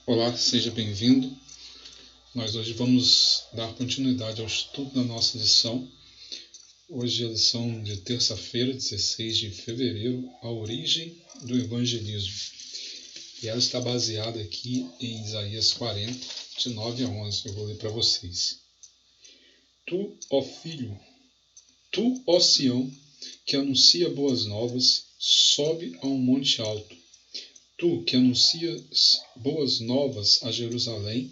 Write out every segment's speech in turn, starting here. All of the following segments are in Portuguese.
Olá, seja bem-vindo. Nós hoje vamos dar continuidade ao estudo da nossa lição. Hoje é a lição de terça-feira, 16 de fevereiro, a origem do evangelismo. E ela está baseada aqui em Isaías 40, de 9 a 11. Eu vou ler para vocês. Tu, ó filho, tu, ó Sião, que anuncia boas novas, sobe a um monte alto. Tu, que anuncias boas novas a Jerusalém,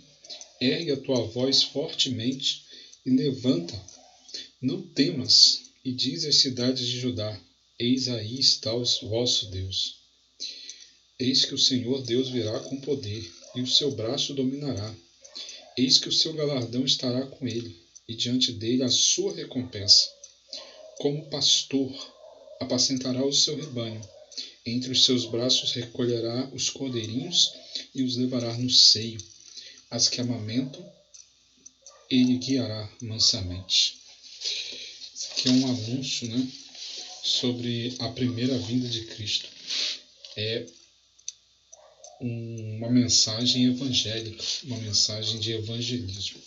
ergue a tua voz fortemente e levanta. Não temas, e diz às cidades de Judá: eis aí está o vosso Deus. Eis que o Senhor Deus virá com poder, e o seu braço dominará. Eis que o seu galardão estará com ele, e diante dele a sua recompensa. Como pastor, apacentará o seu rebanho. Entre os seus braços recolherá os cordeirinhos e os levará no seio. As que amamentam, ele guiará mansamente. Esse aqui é um anúncio, sobre a primeira vinda de Cristo. É uma mensagem evangélica, uma mensagem de evangelismo.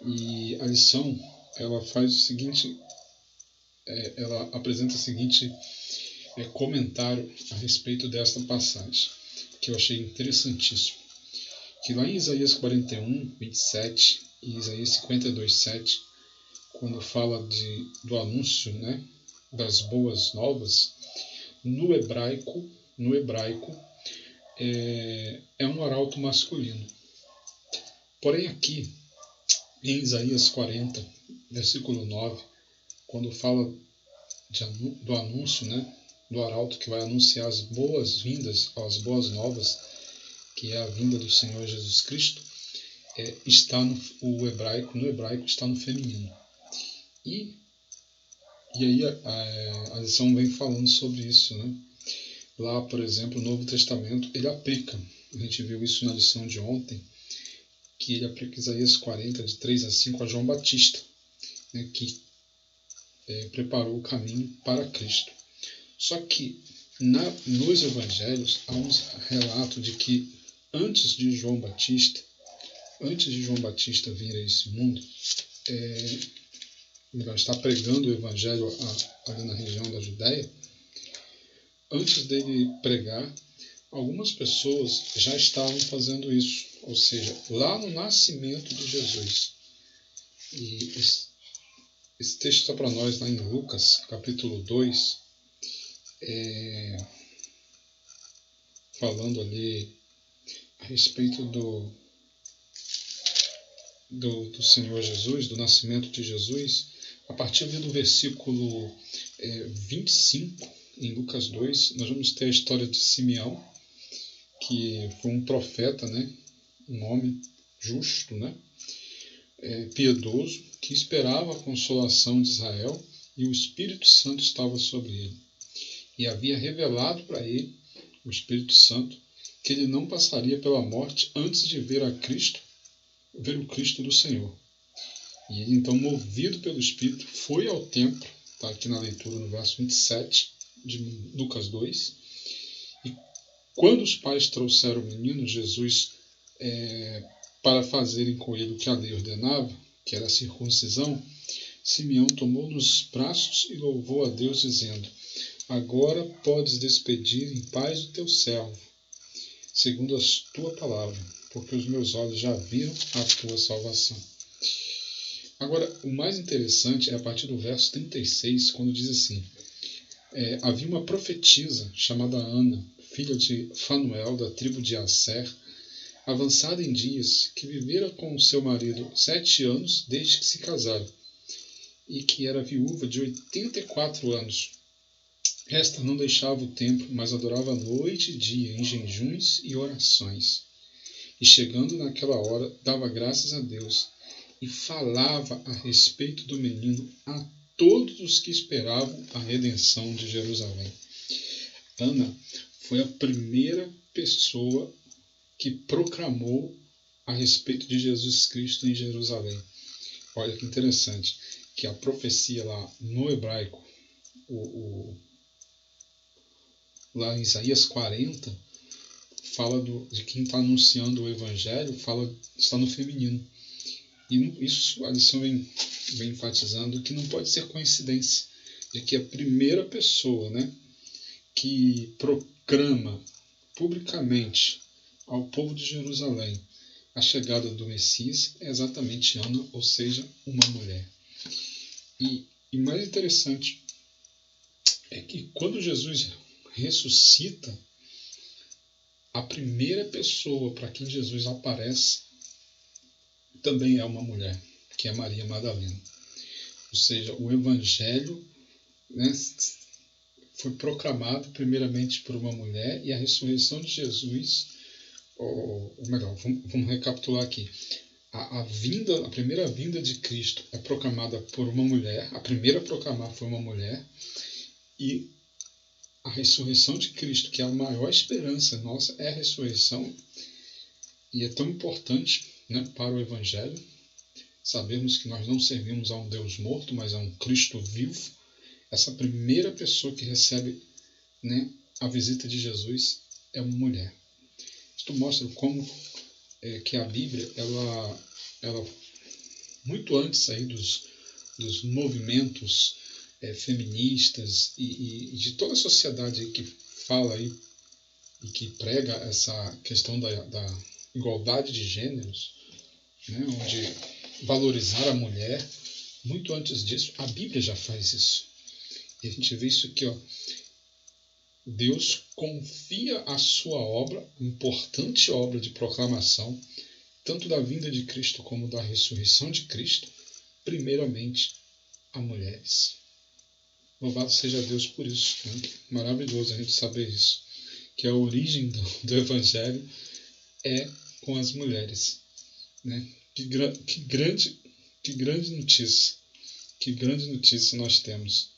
E a lição, ela faz o seguinte, ela apresenta o seguinte comentário a respeito desta passagem, que eu achei interessantíssimo. Que lá em Isaías 41, 27 e Isaías 52, 7, quando fala do anúncio, das boas novas, no hebraico é um arauto masculino. Porém aqui, em Isaías 40, versículo 9, quando fala do anúncio, do arauto que vai anunciar as boas-vindas, as boas novas, que é a vinda do Senhor Jesus Cristo, está no hebraico está no feminino. E aí a lição vem falando sobre isso, Lá, por exemplo, o Novo Testamento, ele aplica. A gente viu isso na lição de ontem, que ele aplica Isaías 40, de 3 a 5, a João Batista, que preparou o caminho para Cristo. Só que nos evangelhos há um relato de que antes de João Batista vir a esse mundo, ele vai estar pregando o evangelho ali na região da Judéia. Antes dele pregar, algumas pessoas já estavam fazendo isso, ou seja, lá no nascimento de Jesus. E esse texto está para nós lá em Lucas, capítulo 2, falando ali a respeito do Senhor Jesus, do nascimento de Jesus, a partir do versículo 25, em Lucas 2, nós vamos ter a história de Simeão, que foi um profeta, um homem justo, piedoso, que esperava a consolação de Israel, e o Espírito Santo estava sobre ele. E havia revelado para ele, o Espírito Santo, que ele não passaria pela morte antes de ver o Cristo do Senhor. E ele, então, movido pelo Espírito, foi ao templo, está aqui na leitura no verso 27 de Lucas 2, e quando os pais trouxeram o menino Jesus para fazerem com ele o que a lei ordenava, que era a circuncisão, Simeão tomou nos braços e louvou a Deus, dizendo: agora podes despedir em paz o teu servo, segundo a tua palavra, porque os meus olhos já viram a tua salvação. Agora, o mais interessante é a partir do verso 36, quando diz assim: havia uma profetisa chamada Ana, filha de Fanuel, da tribo de Asser, avançada em dias, que vivera com seu marido 7 anos desde que se casaram, e que era viúva de 84 anos. Esta não deixava o templo, mas adorava noite e dia em jejuns e orações. E chegando naquela hora, dava graças a Deus e falava a respeito do menino a todos os que esperavam a redenção de Jerusalém. Ana foi a primeira pessoa que proclamou a respeito de Jesus Cristo em Jerusalém. Olha que interessante, que a profecia lá no hebraico, lá em Isaías 40, fala de quem está anunciando o Evangelho, está no feminino. E isso a lição vem enfatizando que não pode ser coincidência de que a primeira pessoa, né, que proclama publicamente ao povo de Jerusalém a chegada do Messias é exatamente Ana, ou seja, uma mulher. E mais interessante é que quando Jesus ressuscita, a primeira pessoa para quem Jesus aparece também é uma mulher, que é Maria Madalena. Ou seja, o Evangelho, né, foi proclamado primeiramente por uma mulher, e a ressurreição de Jesus, ou melhor, vamos recapitular aqui. A primeira vinda de Cristo é proclamada por uma mulher, a primeira a proclamar foi uma mulher, e a ressurreição de Cristo, que é a maior esperança nossa, é a ressurreição, e é tão importante, né, para o Evangelho sabermos que nós não servimos a um Deus morto, mas a um Cristo vivo. Essa primeira pessoa que recebe, né, a visita de Jesus é uma mulher. Isto mostra como que a Bíblia, ela muito antes aí dos movimentos feministas e de toda a sociedade aí que fala aí e que prega essa questão da igualdade de gêneros, né, onde valorizar a mulher, muito antes disso, a Bíblia já faz isso. E a gente vê isso aqui, ó. Deus confia a sua obra, importante obra de proclamação, tanto da vinda de Cristo como da ressurreição de Cristo, primeiramente a mulheres. Louvado seja Deus por isso. Né? Maravilhoso a gente saber isso. Que a origem do Evangelho é com as mulheres. Né? Que grande notícia. Que grande notícia nós temos.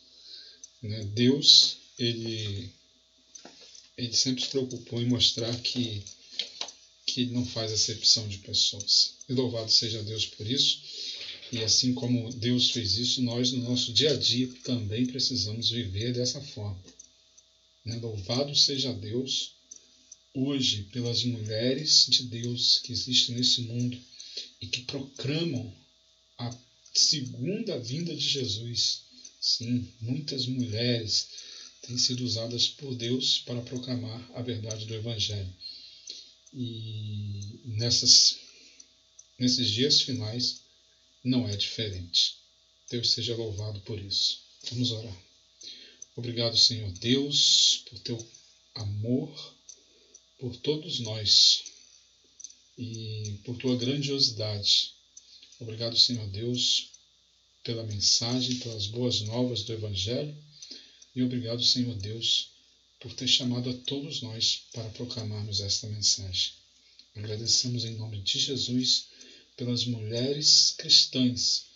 Né? Deus, ele sempre se preocupou em mostrar que ele não faz acepção de pessoas. E louvado seja Deus por isso. E assim como Deus fez isso, nós no nosso dia a dia também precisamos viver dessa forma. Né? Louvado seja Deus hoje pelas mulheres de Deus que existem nesse mundo e que proclamam a segunda vinda de Jesus. Sim, muitas mulheres têm sido usadas por Deus para proclamar a verdade do Evangelho. E nesses dias finais não é diferente. Deus seja louvado por isso. Vamos orar. Obrigado, Senhor Deus, por teu amor por todos nós e por tua grandiosidade. Obrigado, Senhor Deus, pela mensagem, pelas boas novas do Evangelho, e obrigado, Senhor Deus, por ter chamado a todos nós para proclamarmos esta mensagem. Agradecemos em nome de Jesus pelas mulheres cristãs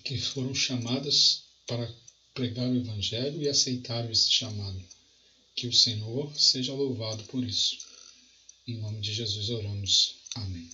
que foram chamadas para pregar o Evangelho e aceitaram esse chamado. Que o Senhor seja louvado por isso. Em nome de Jesus oramos. Amém.